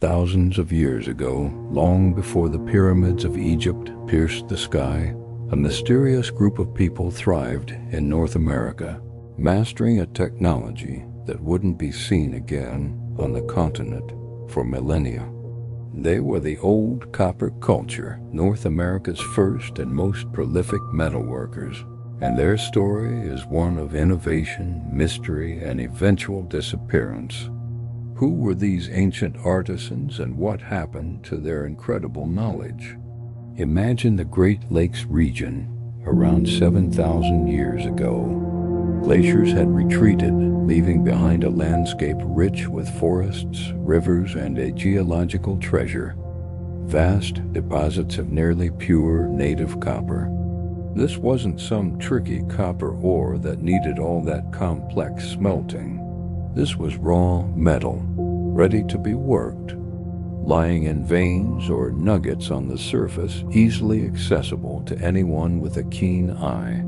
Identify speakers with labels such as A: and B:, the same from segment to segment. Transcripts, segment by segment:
A: Thousands of years ago, long before the pyramids of Egypt pierced the sky, a mysterious group of people thrived in North America, mastering a technology that wouldn't be seen again on the continent for millennia. They were the old copper culture, North America's first and most prolific metalworkers, and their story is one of innovation, mystery, and eventual disappearance. Who were these ancient artisans and what happened to their incredible knowledge? Imagine the Great Lakes region around 7,000 years ago. Glaciers had retreated, leaving behind a landscape rich with forests, rivers, and a geological treasure. Vast deposits of nearly pure native copper. This wasn't some tricky copper ore that needed all that complex smelting. This was raw metal, ready to be worked, lying in veins or nuggets on the surface, easily accessible to anyone with a keen eye.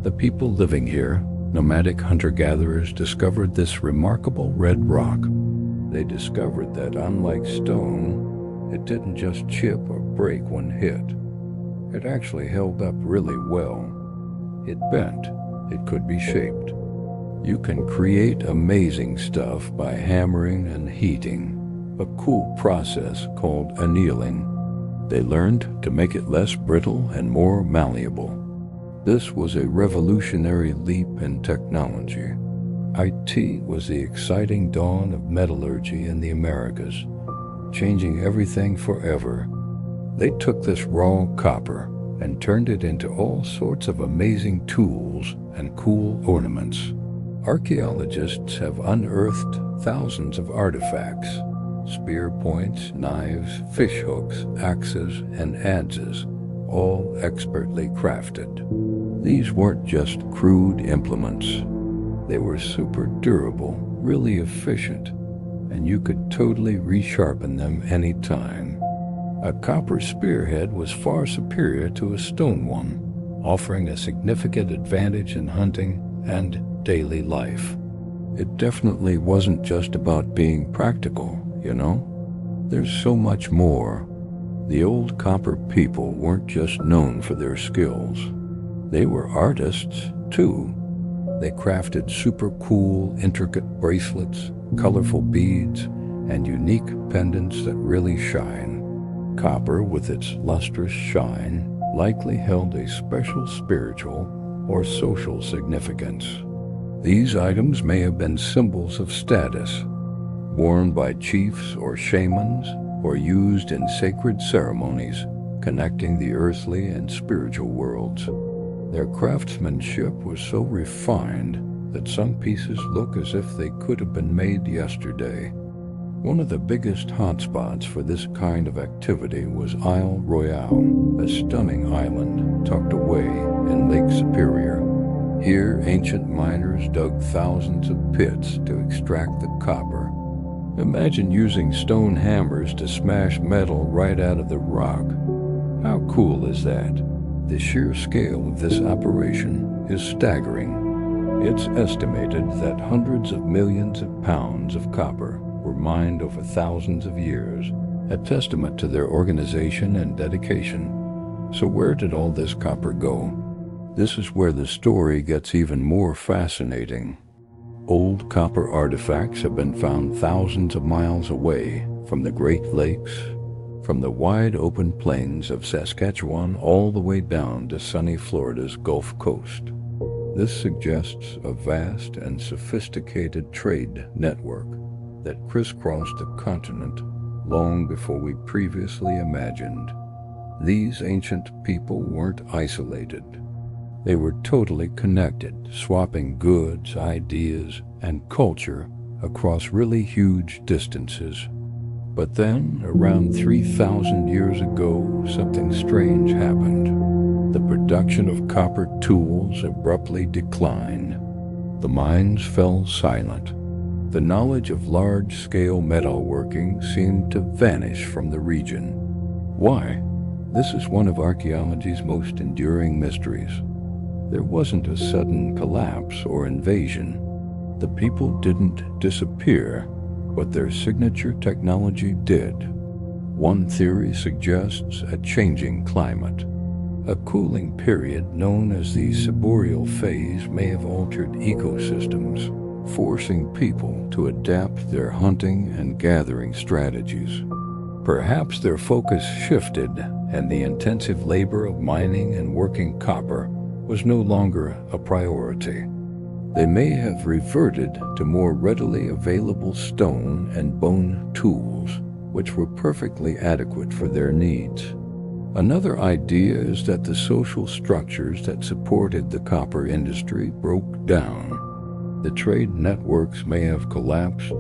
A: The people living here, nomadic hunter-gatherers, discovered this remarkable red rock. They discovered that, unlike stone, it didn't just chip or break when hit. It actually held up really well. It bent. It could be shaped. You can create amazing stuff by hammering and heating, a cool process called annealing. They learned to make it less brittle and more malleable. This was a revolutionary leap in technology. IT was the exciting dawn of metallurgy in the Americas, changing everything forever. They took this raw copper and turned it into all sorts of amazing tools and cool ornaments. Archaeologists have unearthed thousands of artifacts: spear points, knives, fish hooks, axes, and adzes, all expertly crafted. These weren't just crude implements. They were super durable, really efficient, and you could totally resharpen them any time. A copper spearhead was far superior to a stone one, offering a significant advantage in hunting and daily life. It definitely wasn't just about being practical, you know? There's so much more. The old copper people weren't just known for their skills. They were artists, too. They crafted super cool, intricate bracelets, colorful beads, and unique pendants that really shine. Copper, with its lustrous shine, likely held a special spiritual or social significance. These items may have been symbols of status, worn by chiefs or shamans, or used in sacred ceremonies connecting the earthly and spiritual worlds. Their craftsmanship was so refined that some pieces look as if they could have been made yesterday. One of the biggest hotspots for this kind of activity was Isle Royale, a stunning island tucked away in Lake Superior. Here, ancient miners dug thousands of pits to extract the copper. Imagine using stone hammers to smash metal right out of the rock. How cool is that? The sheer scale of this operation is staggering. It's estimated that hundreds of millions of pounds of copper were mined over thousands of years, a testament to their organization and dedication. So where did all this copper go? This is where the story gets even more fascinating. Old copper artifacts have been found thousands of miles away from the Great Lakes, from the wide open plains of Saskatchewan all the way down to sunny Florida's Gulf Coast. This suggests a vast and sophisticated trade network that crisscrossed the continent long before we previously imagined. These ancient people weren't isolated. They were totally connected, swapping goods, ideas, and culture across really huge distances. But then, around 3,000 years ago, something strange happened. The production of copper tools abruptly declined. The mines fell silent. The knowledge of large-scale metalworking seemed to vanish from the region. Why? This is one of archaeology's most enduring mysteries. There wasn't a sudden collapse or invasion. The people didn't disappear, what their signature technology did. One theory suggests a changing climate. A cooling period known as the Subboreal phase may have altered ecosystems, forcing people to adapt their hunting and gathering strategies. Perhaps their focus shifted, and the intensive labor of mining and working copper was no longer a priority. They may have reverted to more readily available stone and bone tools, which were perfectly adequate for their needs. Another idea is that the social structures that supported the copper industry broke down. The trade networks may have collapsed,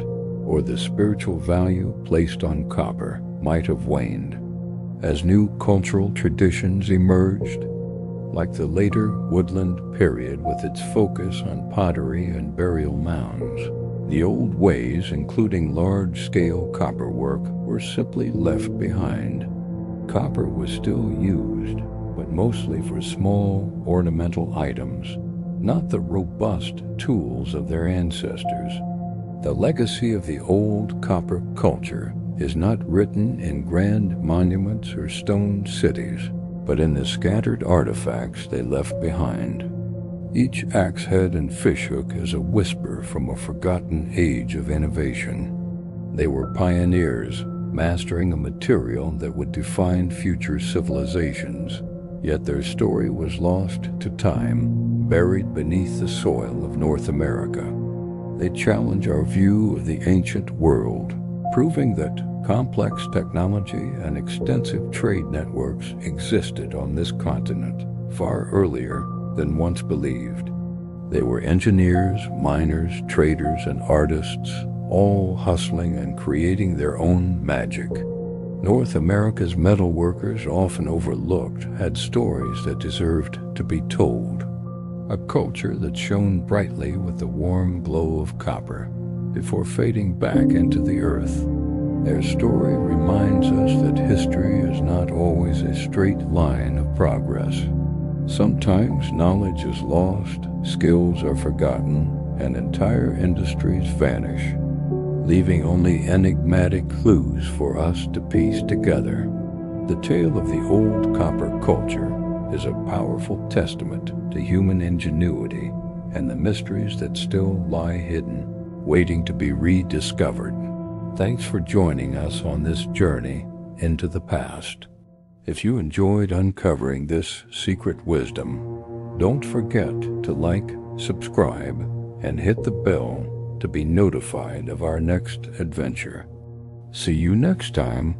A: or the spiritual value placed on copper might have waned. As new cultural traditions emerged, like the later woodland period with its focus on pottery and burial mounds, the old ways, including large-scale copper work, were simply left behind. Copper was still used, but mostly for small, ornamental items, not the robust tools of their ancestors. The legacy of the old copper culture is not written in grand monuments or stone cities, but in the scattered artifacts they left behind. Each axe head and fishhook is a whisper from a forgotten age of innovation. They were pioneers, mastering a material that would define future civilizations, yet their story was lost to time, buried beneath the soil of North America. They challenge our view of the ancient world, proving that complex technology and extensive trade networks existed on this continent far earlier than once believed. They were engineers, miners, traders, and artists, all hustling and creating their own magic. North America's metalworkers, often overlooked, had stories that deserved to be told. A culture that shone brightly with the warm glow of copper before fading back into the earth. Their story reminds us that history is not always a straight line of progress. Sometimes knowledge is lost, skills are forgotten, and entire industries vanish, leaving only enigmatic clues for us to piece together. The tale of the old copper culture is a powerful testament to human ingenuity and the mysteries that still lie hidden, waiting to be rediscovered. Thanks for joining us on this journey into the past. If you enjoyed uncovering this secret wisdom, don't forget to like, subscribe, and hit the bell to be notified of our next adventure. See you next time